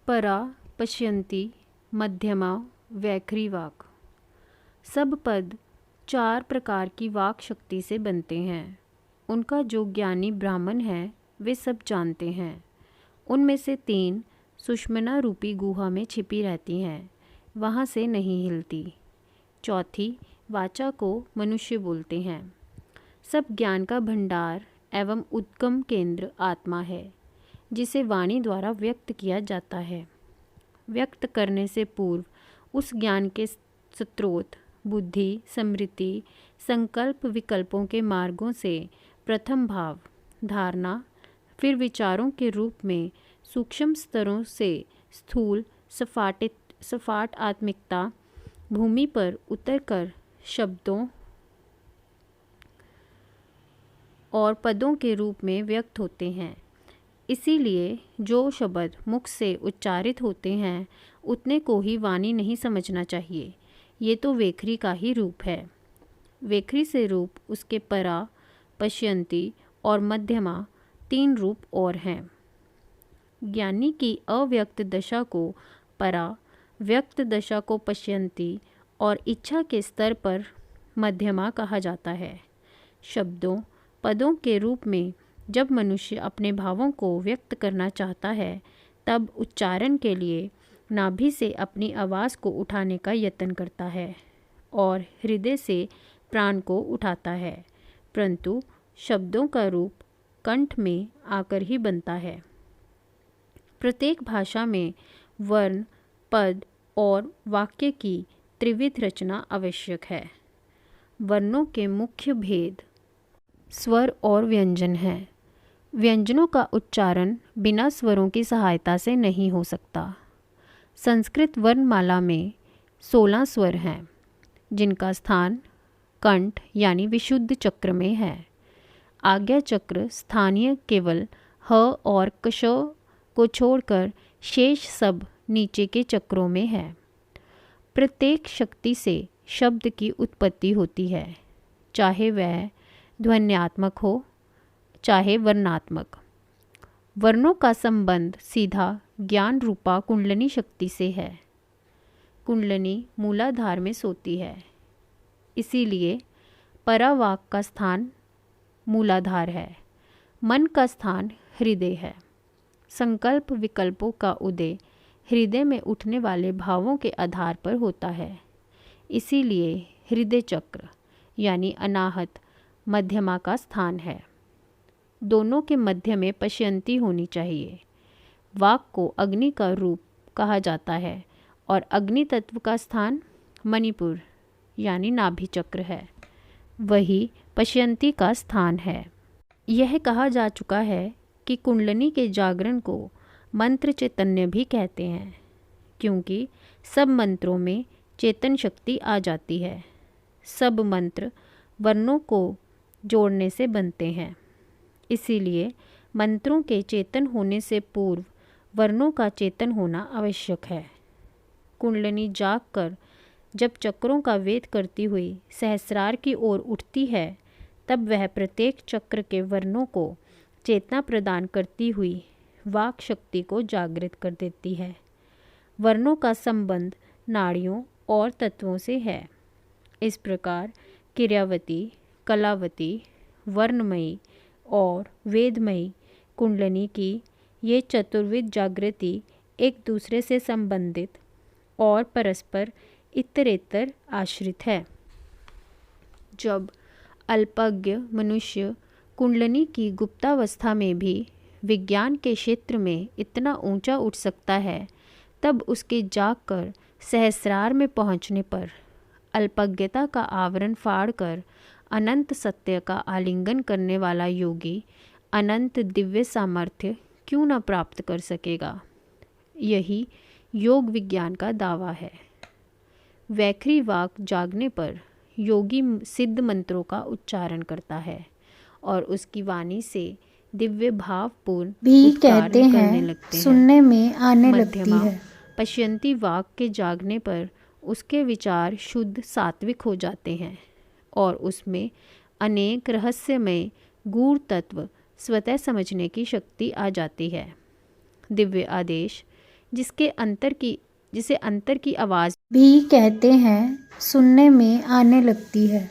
परा, पश्यन्ति, मध्यमा, वैखरी वाक। सब पद 4 प्रकार की वाक शक्ति से बनते हैं। उनका जो ज्ञानी ब्राह्मण है वे सब जानते हैं। उनमें से 3 सुषुम्ना रूपी गुहा में छिपी रहती हैं, वहाँ से नहीं हिलती। चौथी वाचा को मनुष्य बोलते हैं। सब ज्ञान का भंडार एवं उद्गम केंद्र आत्मा है, जिसे वाणी द्वारा व्यक्त किया जाता है। व्यक्त करने से पूर्व उस ज्ञान के स्रोत बुद्धि, स्मृति, संकल्प, विकल्पों के मार्गों से प्रथम भाव, धारणा, फिर विचारों के रूप में सूक्ष्म स्तरों से स्थूल सपाट आत्मिकता भूमि पर उतरकर शब्दों और पदों के रूप में व्यक्त होते हैं। इसीलिए जो शब्द मुख से उच्चारित होते हैं उतने को ही वाणी नहीं समझना चाहिए। ये तो वेखरी का ही रूप है। वेखरी से रूप उसके परा, पश्यन्ति और मध्यमा 3 रूप और हैं। ज्ञानी की अव्यक्त दशा को परा, व्यक्त दशा को पश्यन्ति और इच्छा के स्तर पर मध्यमा कहा जाता है। शब्दों, पदों के रूप में जब मनुष्य अपने भावों को व्यक्त करना चाहता है तब उच्चारण के लिए नाभि से अपनी आवाज़ को उठाने का यत्न करता है और हृदय से प्राण को उठाता है, परंतु शब्दों का रूप कंठ में आकर ही बनता है। प्रत्येक भाषा में वर्ण, पद और वाक्य की त्रिविध रचना आवश्यक है। वर्णों के मुख्य भेद स्वर और व्यंजन हैं। व्यंजनों का उच्चारण बिना स्वरों की सहायता से नहीं हो सकता। संस्कृत वर्णमाला में 16 स्वर हैं, जिनका स्थान कंठ यानी विशुद्ध चक्र में है। आज्ञा चक्र स्थानीय केवल ह और कश को छोड़कर शेष सब नीचे के चक्रों में है। प्रत्येक शक्ति से शब्द की उत्पत्ति होती है, चाहे वह ध्वन्यात्मक हो चाहे वर्णात्मक। वर्णों का संबंध सीधा ज्ञान रूपा कुंडलिनी शक्ति से है। कुंडलिनी मूलाधार में सोती है, इसीलिए परावाक का स्थान मूलाधार है। मन का स्थान हृदय है। संकल्प विकल्पों का उदय हृदय में उठने वाले भावों के आधार पर होता है, इसीलिए हृदय चक्र यानी अनाहत मध्यमा का स्थान है। दोनों के मध्य में पश्यन्ति होनी चाहिए। वाक को अग्नि का रूप कहा जाता है और अग्नि तत्व का स्थान मणिपुर यानी नाभि चक्र है, वही पश्यन्ति का स्थान है। यह कहा जा चुका है कि कुंडलिनी के जागरण को मंत्र चैतन्य भी कहते हैं, क्योंकि सब मंत्रों में चेतन शक्ति आ जाती है। सब मंत्र वर्णों को जोड़ने से बनते हैं, इसीलिए मंत्रों के चेतन होने से पूर्व वर्णों का चेतन होना आवश्यक है। कुंडलिनी जागकर जब चक्रों का वेद करती हुई सहस्रार की ओर उठती है, तब वह प्रत्येक चक्र के वर्णों को चेतना प्रदान करती हुई वाक शक्ति को जागृत कर देती है। वर्णों का संबंध नाड़ियों और तत्वों से है। इस प्रकार क्रियावती, कलावती, वर्णमयी और वेदमयी कुंडलिनी की ये चतुर्विध जागृति एक दूसरे से संबंधित और परस्पर इतरेतर आश्रित है। जब अल्पज्ञ मनुष्य कुंडलिनी की गुप्तावस्था में भी विज्ञान के क्षेत्र में इतना ऊंचा उठ सकता है, तब उसके जागकर सहस्रार में पहुंचने पर अल्पज्ञता का आवरण फाड़कर अनंत सत्य का आलिंगन करने वाला योगी अनंत दिव्य सामर्थ्य क्यों न प्राप्त कर सकेगा। यही योग विज्ञान का दावा है। वैखरी वाक जागने पर योगी सिद्ध मंत्रों का उच्चारण करता है और उसकी वाणी से दिव्य भावपूर्ण भी उच्चारण कहते करने हैं, लगते हैं। सुनने में आने लगती मध्यमा है। पश्यन्ति वाक के जागने पर उसके विचार शुद्ध सात्विक हो जाते हैं और उसमें अनेक रहस्यमय गूढ़ तत्व स्वतः समझने की शक्ति आ जाती है। दिव्य आदेश जिसे अंतर की आवाज़ भी कहते हैं, सुनने में आने लगती है।